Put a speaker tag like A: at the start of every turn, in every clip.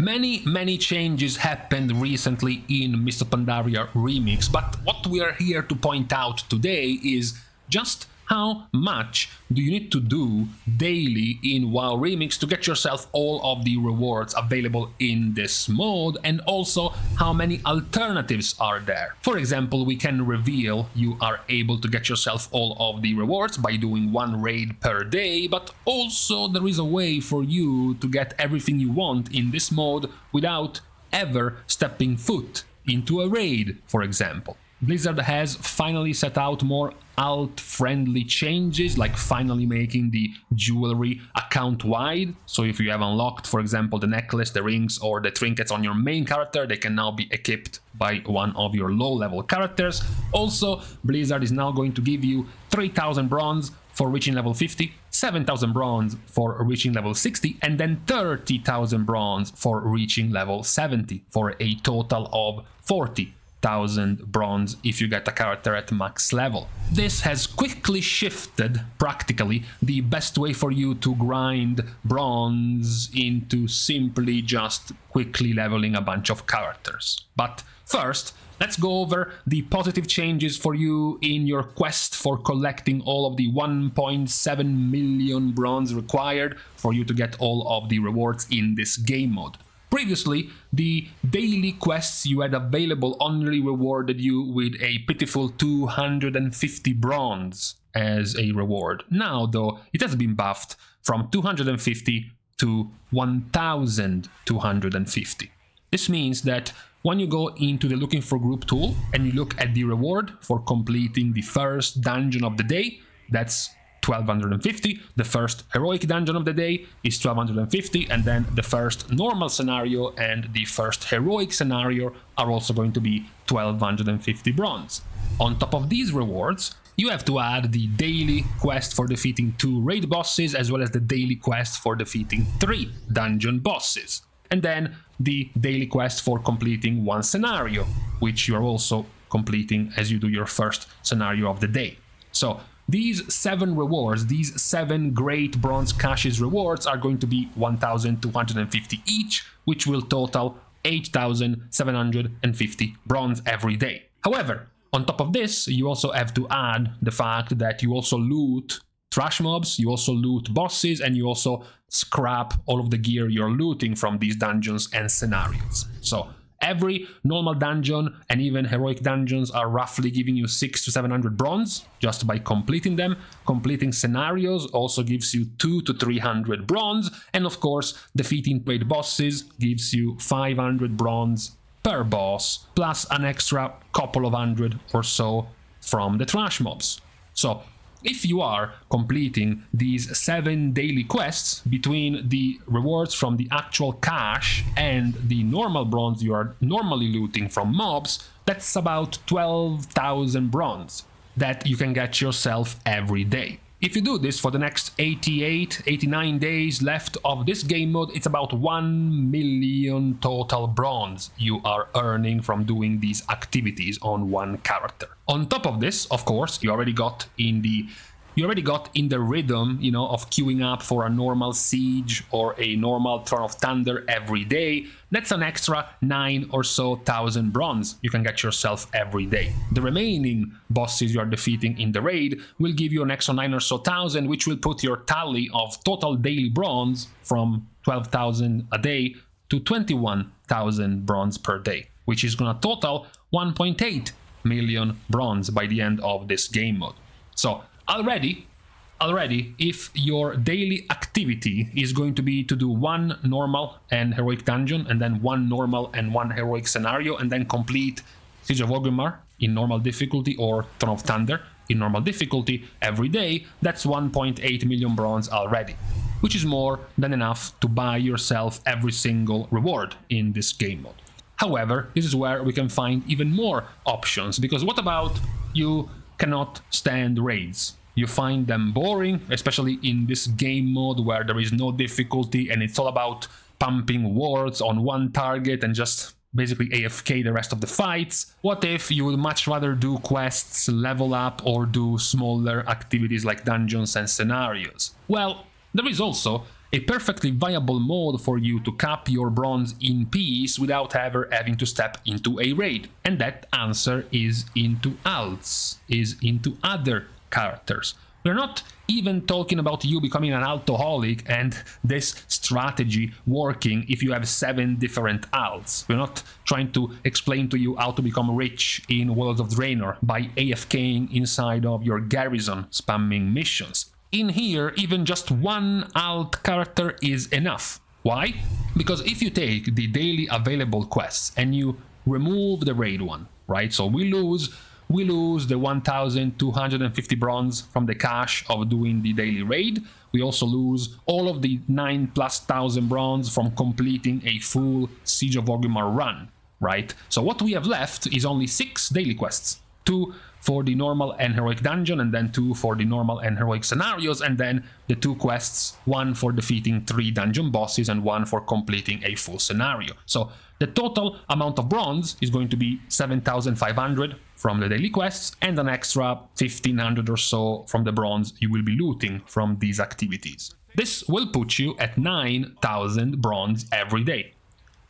A: Many changes happened recently in Mr. Pandaria Remix, but what we are here to point out today is just how much do you need to do daily in WoW Remix to get yourself all of the rewards available in this mode, and also how many alternatives are there. For example, we can reveal you are able to get yourself all of the rewards by doing one raid per day, but also there is a way for you to get everything you want in this mode without ever stepping foot into a raid, for example. Blizzard has finally set out more alt-friendly changes, like finally making the jewelry account-wide. So if you have unlocked, for example, the necklace, the rings, or the trinkets on your main character, they can now be equipped by one of your low-level characters. Also, Blizzard is now going to give you 3,000 bronze for reaching level 50, 7,000 bronze for reaching level 60, and then 30,000 bronze for reaching level 70, for a total of 40,000 bronze if you get a character at max level. This has quickly shifted, practically, the best way for you to grind bronze into simply just quickly leveling a bunch of characters. But first, let's go over the positive changes for you in your quest for collecting all of the 1.7 million bronze required for you to get all of the rewards in this game mode. Previously, the daily quests you had available only rewarded you with a pitiful 250 bronze as a reward. Now, though, it has been buffed from 250 to 1,250. This means that when you go into the Looking for Group tool and you look at the reward for completing the first dungeon of the day, that's 1,250, the first heroic dungeon of the day is 1,250, and then the first normal scenario and the first heroic scenario are also going to be 1,250 bronze. On top of these rewards, you have to add the daily quest for defeating 2 raid bosses, as well as the daily quest for defeating 3 dungeon bosses, and then the daily quest for completing 1 scenario, which you are also completing as you do your first scenario of the day. So these 7 rewards, these 7 great bronze caches rewards are going to be 1,250 each, which will total 8,750 bronze every day. However, on top of this, you also have to add the fact that you also loot trash mobs, you also loot bosses, and you also scrap all of the gear you're looting from these dungeons and scenarios. So every normal dungeon and even heroic dungeons are roughly giving you 600 to 700 bronze just by completing them. Completing scenarios also gives you 200 to 300 bronze, and of course defeating raid bosses gives you 500 bronze per boss, plus an extra couple of hundred or so from the trash mobs. So if you are completing these 7 daily quests between the rewards from the actual cache and the normal bronze you are normally looting from mobs, that's about 12,000 bronze that you can get yourself every day. If you do this for the next 89 days left of this game mode, it's about 1 million total bronze you are earning from doing these activities on one character. On top of this, of course, you already got in the rhythm, of queuing up for a normal siege or a normal Throne of Thunder every day. That's an extra 9,000 or so bronze you can get yourself every day. The remaining bosses you are defeating in the raid will give you an extra 9,000 or so, which will put your tally of total daily bronze from 12,000 a day to 21,000 bronze per day, which is gonna total 1.8 million bronze by the end of this game mode. So already, if your daily activity is going to be to do 1 normal and heroic dungeon, and then 1 normal and 1 heroic scenario, and then complete Siege of Orgrimmar in normal difficulty or Throne of Thunder in normal difficulty every day, that's 1.8 million bronze already, which is more than enough to buy yourself every single reward in this game mode. However, this is where we can find even more options, because what about you cannot stand raids? You find them boring, especially in this game mode where there is no difficulty and it's all about pumping wards on one target and just basically AFK the rest of the fights. What if you would much rather do quests, level up, or do smaller activities like dungeons and scenarios? Well, there is also a perfectly viable mode for you to cap your bronze in peace without ever having to step into a raid. And that answer is into ALTS, is into other characters. We're not even talking about you becoming an altoholic and this strategy working if you have 7 different alts. We're not trying to explain to you how to become rich in Worlds of Draenor by AFKing inside of your garrison spamming missions. In here, even just one alt character is enough. Why? Because if you take the daily available quests and you remove the raid one, right? So we lose the 1,250 bronze from the cash of doing the daily raid. We also lose all of the 9,000+ bronze from completing a full Siege of Orgrimmar run, right? So what we have left is only 6 daily quests. 2 for the normal and heroic dungeon, and then 2 for the normal and heroic scenarios, and then the 2 quests, 1 for defeating 3 dungeon bosses and 1 for completing a full scenario. So the total amount of bronze is going to be 7,500 from the daily quests and an extra 1,500 or so from the bronze you will be looting from these activities. This will put you at 9,000 bronze every day.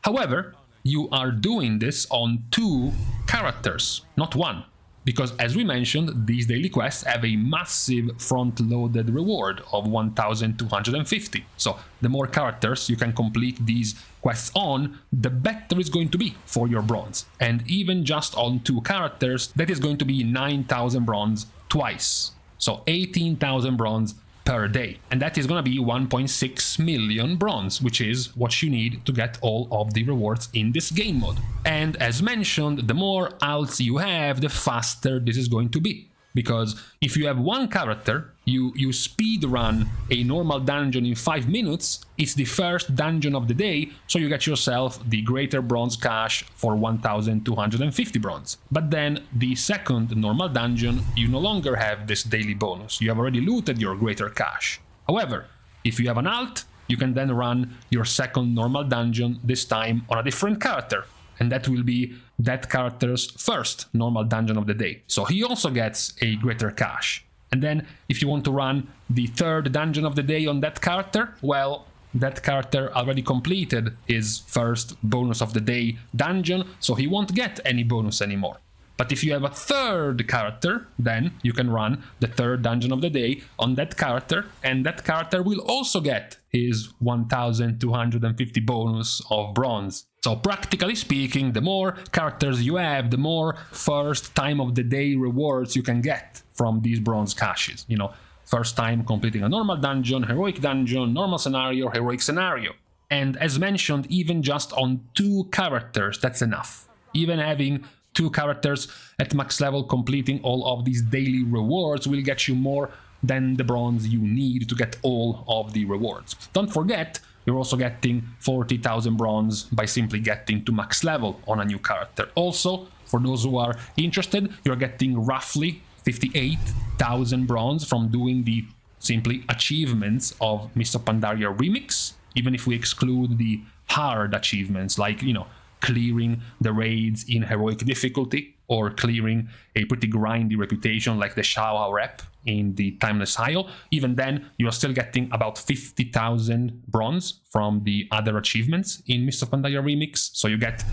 A: However, you are doing this on 2 characters, not 1. Because as we mentioned, these daily quests have a massive front-loaded reward of 1,250. So the more characters you can complete these quests on, the better it's going to be for your bronze. And even just on 2 characters, that is going to be 9,000 bronze twice. So 18,000 bronze per day. And that is going to be 1.6 million bronze, which is what you need to get all of the rewards in this game mode. And as mentioned, the more alts you have, the faster this is going to be. Because if you have 1 character, you speed run a normal dungeon in 5 minutes, it's the first dungeon of the day, so you get yourself the greater bronze cache for 1,250 bronze. But then the second normal dungeon, you no longer have this daily bonus, you have already looted your greater cache. However, if you have an alt, you can then run your second normal dungeon, this time on a different character. And that will be that character's first normal dungeon of the day. So he also gets a greater cache. And then if you want to run the third dungeon of the day on that character, well, that character already completed his first bonus of the day dungeon, so he won't get any bonus anymore. But if you have a third character, then you can run the third dungeon of the day on that character, and that character will also get his 1,250 bonus of bronze. So practically speaking, the more characters you have, the more first time of the day rewards you can get from these bronze caches. You know, first time completing a normal dungeon, heroic dungeon, normal scenario, heroic scenario. And as mentioned, even just on 2 characters, that's enough. Even having 2 characters at max level completing all of these daily rewards will get you more than the bronze you need to get all of the rewards. Don't forget, you're also getting 40,000 bronze by simply getting to max level on a new character. Also, for those who are interested, you're getting roughly 58,000 bronze from doing the simply achievements of Mist of Pandaria Remix, even if we exclude the hard achievements like, you know, clearing the raids in heroic difficulty or clearing a pretty grindy reputation like the Shaohao rep in the Timeless Isle. Even then, you're still getting about 50,000 bronze from the other achievements in Mist of Pandaria Remix. So you get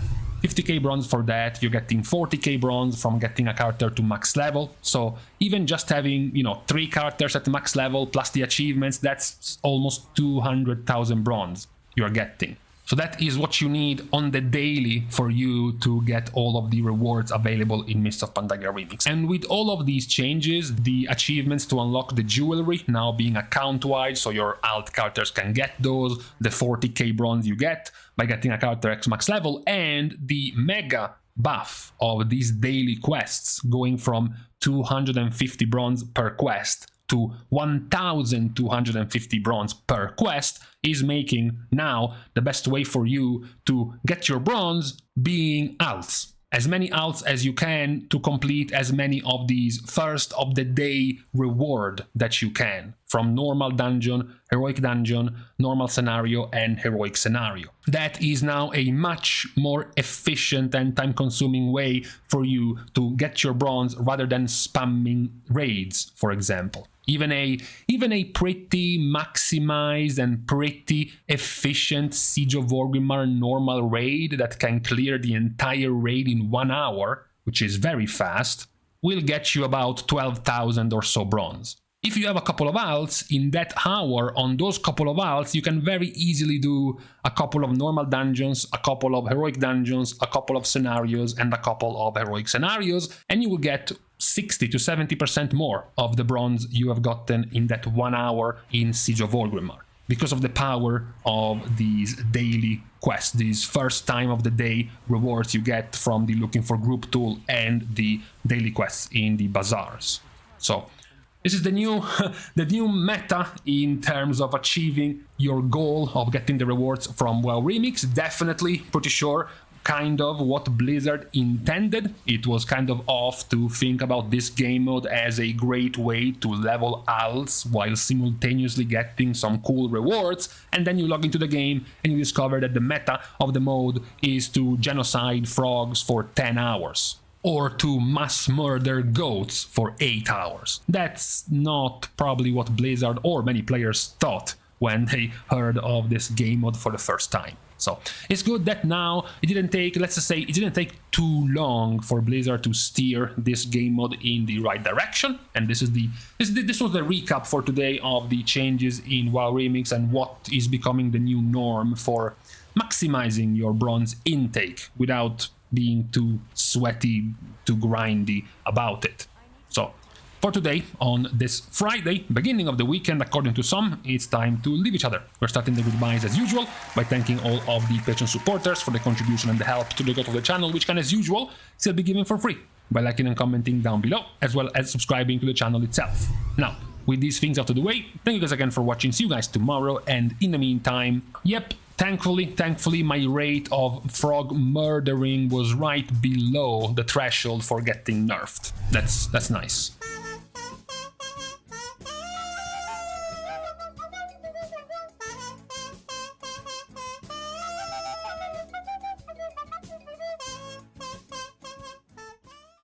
A: 50k bronze for that, you're getting 40k bronze from getting a character to max level. So even just having, you know, 3 characters at max level plus the achievements, that's almost 200,000 bronze you're getting. So that is what you need on the daily for you to get all of the rewards available in Mist of Pandaria Remix. And with all of these changes, the achievements to unlock the jewelry now being account-wide, so your alt characters can get those, the 40k bronze you get by getting a character X max level, and the mega buff of these daily quests going from 250 bronze per quest to 1,250 bronze per quest is making now the best way for you to get your bronze being alts. As many alts as you can to complete as many of these first of the day reward that you can from normal dungeon, heroic dungeon, normal scenario, and heroic scenario. That is now a much more efficient and time-consuming way for you to get your bronze rather than spamming raids, for example. Even a pretty maximized and pretty efficient Siege of Orgrimmar normal raid that can clear the entire raid in 1 hour, which is very fast, will get you about 12,000 or so bronze. If you have a couple of ALTS, in that hour, on those couple of ALTS, you can very easily do a couple of normal dungeons, a couple of heroic dungeons, a couple of scenarios, and a couple of heroic scenarios, and you will get 60 to 70% more of the bronze you have gotten in that 1 hour in Siege of Orgrimmar, because of the power of these daily quests, these first time of the day rewards you get from the looking for group tool and the daily quests in the bazaars. So this is the new meta in terms of achieving your goal of getting the rewards from WoW Remix. Definitely pretty sure kind of what Blizzard intended. It was kind of off to think about this game mode as a great way to level ALTS while simultaneously getting some cool rewards, and then you log into the game and you discover that the meta of the mode is to genocide frogs for 10 hours. Or to mass murder goats for 8 hours. That's not probably what Blizzard or many players thought when they heard of this game mode for the first time. So it's good that now it didn't take, let's just say, it didn't take too long for Blizzard to steer this game mode in the right direction. And this was the recap for today of the changes in WoW Remix and what is becoming the new norm for maximizing your bronze intake without being too sweaty, too grindy about it. So for today, on this Friday, beginning of the weekend according to some, it's time to leave each other. We're starting the goodbyes as usual by thanking all of the Patreon supporters for the contribution and the help to the growth of the channel, which can, as usual, still be given for free by liking and commenting down below, as well as subscribing to the channel itself. Now, with these things out of the way, thank you guys again for watching. See you guys tomorrow, and in the meantime, yep, thankfully my rate of frog murdering was right below the threshold for getting nerfed. That's nice.